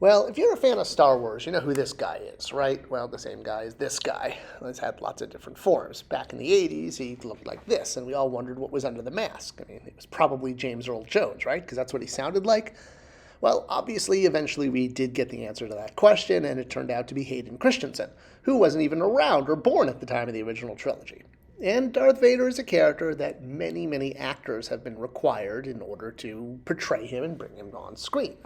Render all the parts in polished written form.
Well, if you're a fan of Star Wars, you know who this guy is, right? Well, the same guy as this guy. He's had lots of different forms. Back in the 80s, he looked like this, and we all wondered what was under the mask. I mean, it was probably James Earl Jones, right? Because that's what he sounded like. Well, obviously, eventually we did get the answer to that question, and it turned out to be Hayden Christensen, who wasn't even around or born at the time of the original trilogy. And Darth Vader is a character that many, many actors have been required in order to portray him and bring him on screen.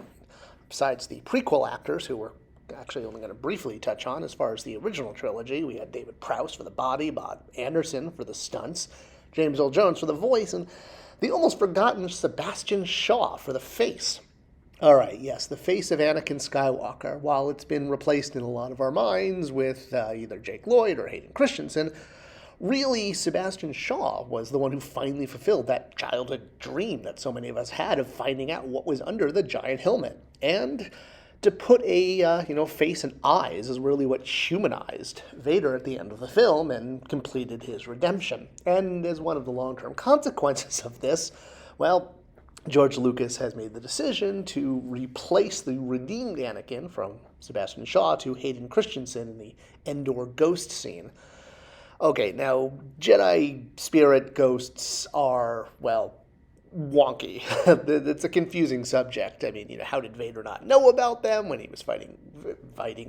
Besides the prequel actors, who we're actually only going to briefly touch on as far as the original trilogy, we had David Prowse for the body, Bob Anderson for the stunts, James Earl Jones for the voice, and the almost forgotten Sebastian Shaw for the face. All right, yes, the face of Anakin Skywalker, while it's been replaced in a lot of our minds with either Jake Lloyd or Hayden Christensen, really, Sebastian Shaw was the one who finally fulfilled that childhood dream that so many of us had of finding out what was under the giant helmet. And to put a face and eyes is really what humanized Vader at the end of the film and completed his redemption. And as one of the long-term consequences of this, well, George Lucas has made the decision to replace the redeemed Anakin from Sebastian Shaw to Hayden Christensen in the Endor ghost scene. Okay, now, Jedi spirit ghosts are, well, wonky. It's a confusing subject. I mean, how did Vader not know about them when he was fighting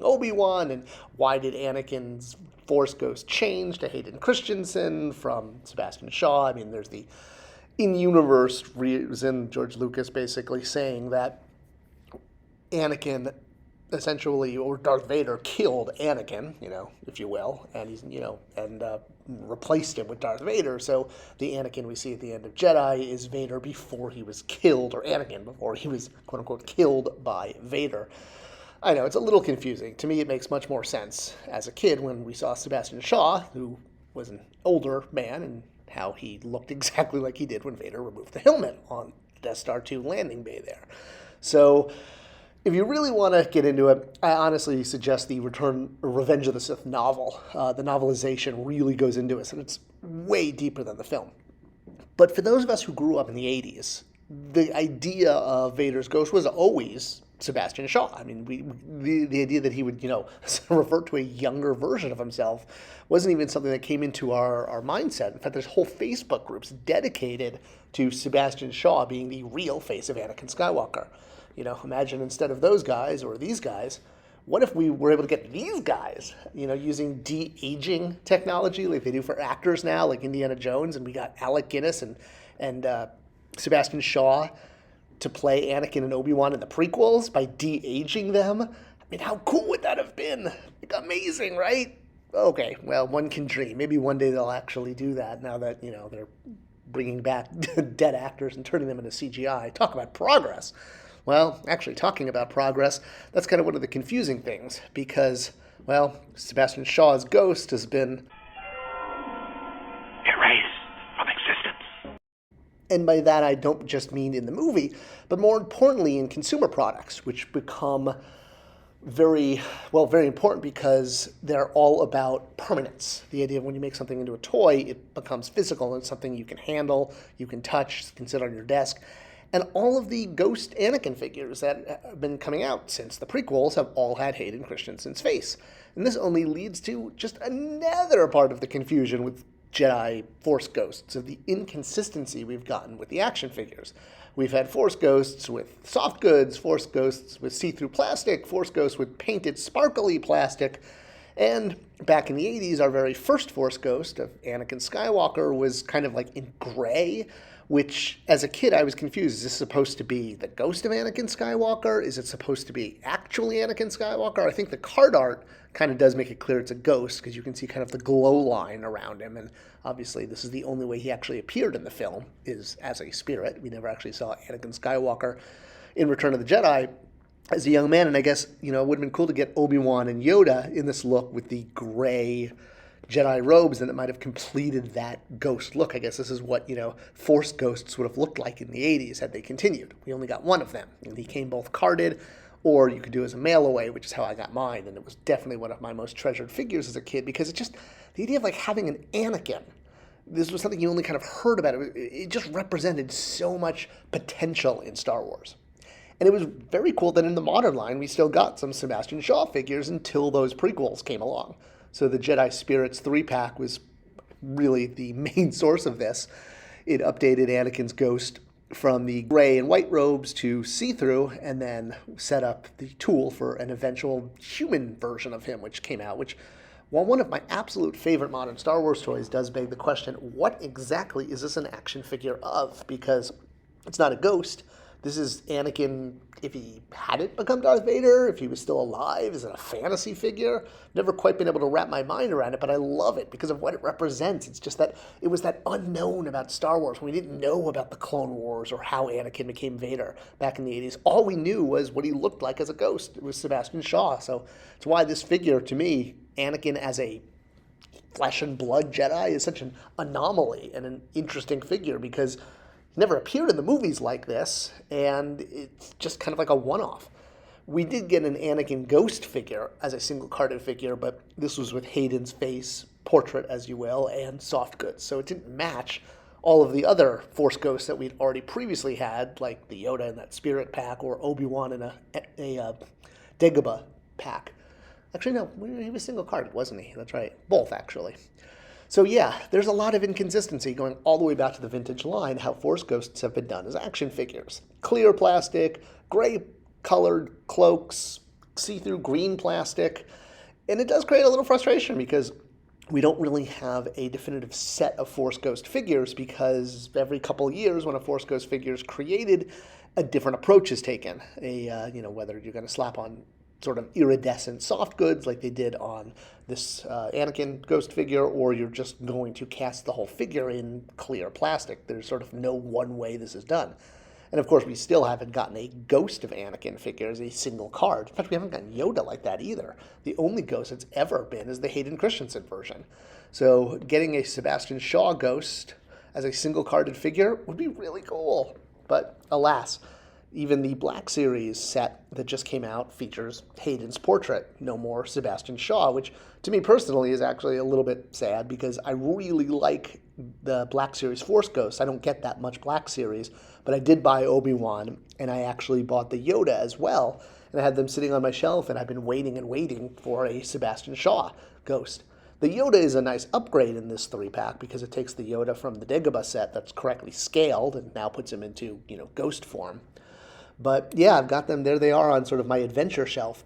Obi-Wan? And why did Anakin's Force ghost change to Hayden Christensen from Sebastian Shaw? I mean, there's the in-universe reason, George Lucas basically saying that Anakin essentially, or Darth Vader killed Anakin, if you will, and he's, and replaced him with Darth Vader. So the Anakin we see at the end of Jedi is Vader before he was killed, or Anakin before he was, quote unquote, killed by Vader. I know, it's a little confusing. To me, it makes much more sense as a kid when we saw Sebastian Shaw, who was an older man, and how he looked exactly like he did when Vader removed the helmet on Death Star 2 landing bay there. So if you really want to get into it, I honestly suggest the Revenge of the Sith novel. The novelization really goes into it, and it's way deeper than the film. But for those of us who grew up in the 80s, the idea of Vader's ghost was always Sebastian Shaw. I mean, the idea that he would, revert to a younger version of himself wasn't even something that came into our mindset. In fact, there's whole Facebook groups dedicated to Sebastian Shaw being the real face of Anakin Skywalker. Imagine instead of those guys or these guys, what if we were able to get these guys, using de-aging technology like they do for actors now, like Indiana Jones, and we got Alec Guinness and Sebastian Shaw to play Anakin and Obi-Wan in the prequels by de-aging them? I mean, how cool would that have been? Like, amazing, right? Okay, well, one can dream. Maybe one day they'll actually do that now that, they're bringing back dead actors and turning them into CGI. Talk about progress. Well, actually, talking about progress, that's kind of one of the confusing things because, well, Sebastian Shaw's ghost has been erased from existence. And by that, I don't just mean in the movie, but more importantly in consumer products, which become very important because they're all about permanence. The idea of when you make something into a toy, it becomes physical and it's something you can handle, you can touch, can sit on your desk. And all of the Ghost Anakin figures that have been coming out since the prequels have all had Hayden Christensen's face. And this only leads to just another part of the confusion with Jedi Force ghosts, of the inconsistency we've gotten with the action figures. We've had Force ghosts with soft goods, Force ghosts with see-through plastic, Force ghosts with painted sparkly plastic. And back in the 80s, our very first Force ghost of Anakin Skywalker was kind of like in gray, which, as a kid, I was confused. Is this supposed to be the ghost of Anakin Skywalker? Is it supposed to be actually Anakin Skywalker? I think the card art kind of does make it clear it's a ghost, because you can see kind of the glow line around him. And obviously, this is the only way he actually appeared in the film, is as a spirit. We never actually saw Anakin Skywalker in Return of the Jedi as a young man. And I guess, it would have been cool to get Obi-Wan and Yoda in this look with the gray Jedi robes, and it might have completed that ghost look. I guess this is what, Force ghosts would have looked like in the 80s had they continued. We only got one of them, and he came both carded, or you could do as a mail away, which is how I got mine, and it was definitely one of my most treasured figures as a kid, because it's just, the idea of like having an Anakin, this was something you only kind of heard about. It just represented so much potential in Star Wars. And it was very cool that in the modern line, we still got some Sebastian Shaw figures until those prequels came along. So the Jedi Spirits 3-pack was really the main source of this. It updated Anakin's ghost from the gray and white robes to see-through, and then set up the tool for an eventual human version of him, which came out, which, while one of my absolute favorite modern Star Wars toys, does beg the question, what exactly is this an action figure of? Because it's not a ghost. This is Anakin if he hadn't become Darth Vader, if he was still alive. Is it a fantasy figure? Never quite been able to wrap my mind around it, but I love it because of what it represents. It's just that it was that unknown about Star Wars. We didn't know about the Clone Wars or how Anakin became Vader back in the 80s. All we knew was what he looked like as a ghost. It was Sebastian Shaw. So it's why this figure, to me, Anakin as a flesh and blood Jedi, is such an anomaly and an interesting figure because never appeared in the movies like this, and it's just kind of like a one-off. We did get an Anakin ghost figure as a single-carded figure, but this was with Hayden's face, portrait as you will, and soft goods, so it didn't match all of the other Force ghosts that we'd already previously had, like the Yoda in that Spirit pack, or Obi-Wan in a Dagobah pack. Actually, no, he was single-carded, wasn't he? That's right. Both, actually. So yeah, there's a lot of inconsistency going all the way back to the vintage line, how Force Ghosts have been done as action figures. Clear plastic, gray colored cloaks, see-through green plastic, and it does create a little frustration because we don't really have a definitive set of Force Ghost figures because every couple of years when a Force Ghost figure is created, a different approach is taken. Whether you're going to slap on sort of iridescent soft goods like they did on this Anakin ghost figure, or you're just going to cast the whole figure in clear plastic. There's sort of no one way this is done. And of course, we still haven't gotten a ghost of Anakin figure as a single card. In fact, we haven't gotten Yoda like that either. The only ghost that's ever been is the Hayden Christensen version. So getting a Sebastian Shaw ghost as a single carded figure would be really cool. But alas, even the Black Series set that just came out features Hayden's portrait, no more Sebastian Shaw, which to me personally is actually a little bit sad because I really like the Black Series Force Ghosts. I don't get that much Black Series, but I did buy Obi-Wan, and I actually bought the Yoda as well, and I had them sitting on my shelf, and I've been waiting and waiting for a Sebastian Shaw ghost. The Yoda is a nice upgrade in this 3-pack because it takes the Yoda from the Dagobah set that's correctly scaled and now puts him into, ghost form. But yeah, I've got them. There they are on sort of my adventure shelf,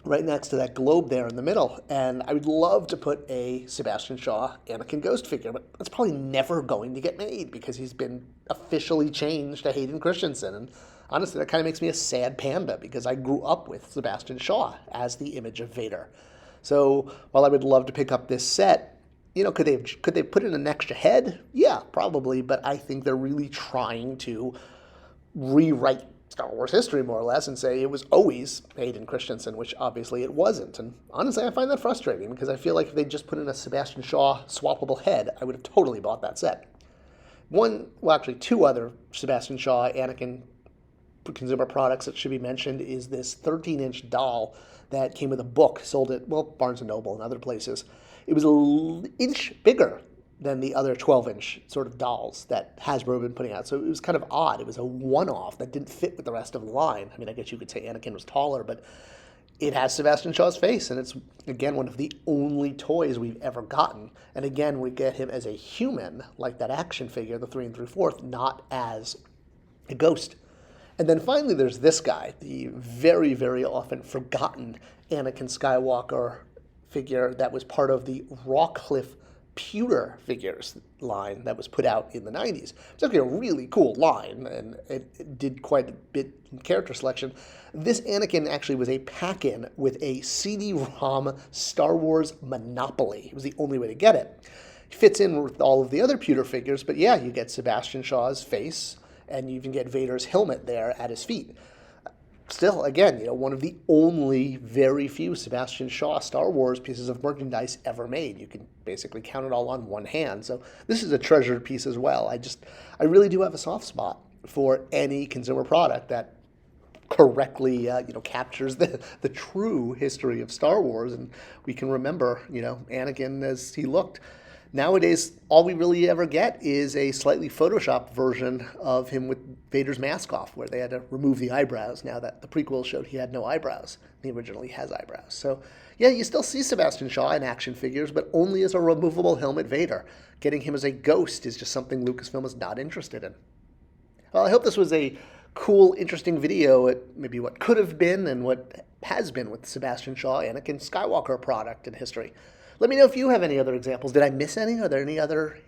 right next to that globe there in the middle. And I would love to put a Sebastian Shaw Anakin ghost figure, but that's probably never going to get made because he's been officially changed to Hayden Christensen. And honestly, that kind of makes me a sad panda because I grew up with Sebastian Shaw as the image of Vader. So while I would love to pick up this set, could they put in an extra head? Yeah, probably. But I think they're really trying to rewrite Star Wars history, more or less, and say it was always Hayden Christensen, which obviously it wasn't. And honestly, I find that frustrating because I feel like if they just put in a Sebastian Shaw swappable head, I would have totally bought that set. Two other Sebastian Shaw Anakin consumer products that should be mentioned is this 13-inch doll that came with a book, sold at, Barnes & Noble and other places. It was an inch bigger than the other 12-inch sort of dolls that Hasbro had been putting out. So it was kind of odd. It was a one-off that didn't fit with the rest of the line. I mean, I guess you could say Anakin was taller, but it has Sebastian Shaw's face, and it's, again, one of the only toys we've ever gotten. And again, we get him as a human, like that action figure, the 3 3/4, not as a ghost. And then finally, there's this guy, the very, very often forgotten Anakin Skywalker figure that was part of the Rawcliffe pewter figures line that was put out in the 90s. It's actually a really cool line, and it did quite a bit in character selection. This Anakin actually was a pack-in with a CD-ROM Star Wars Monopoly. It was the only way to get it. It fits in with all of the other pewter figures, but yeah, you get Sebastian Shaw's face, and you even get Vader's helmet there at his feet. Still, again, one of the only very few Sebastian Shaw Star Wars pieces of merchandise ever made. You can basically count it all on one hand. So this is a treasured piece as well. I really do have a soft spot for any consumer product that correctly, captures the true history of Star Wars, and we can remember, Anakin as he looked. Nowadays, all we really ever get is a slightly photoshopped version of him with Vader's mask off, where they had to remove the eyebrows now that the prequel showed he had no eyebrows. He originally has eyebrows. So, yeah, you still see Sebastian Shaw in action figures, but only as a removable helmet Vader. Getting him as a ghost is just something Lucasfilm is not interested in. Well, I hope this was a cool, interesting video at maybe what could have been and what has been with Sebastian Shaw, Anakin Skywalker product in history. Let me know if you have any other examples. Did I miss any? Are there any other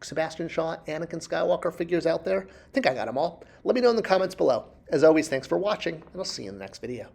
Sebastian Shaw, Anakin Skywalker figures out there? I think I got them all. Let me know in the comments below. As always, thanks for watching, and I'll see you in the next video.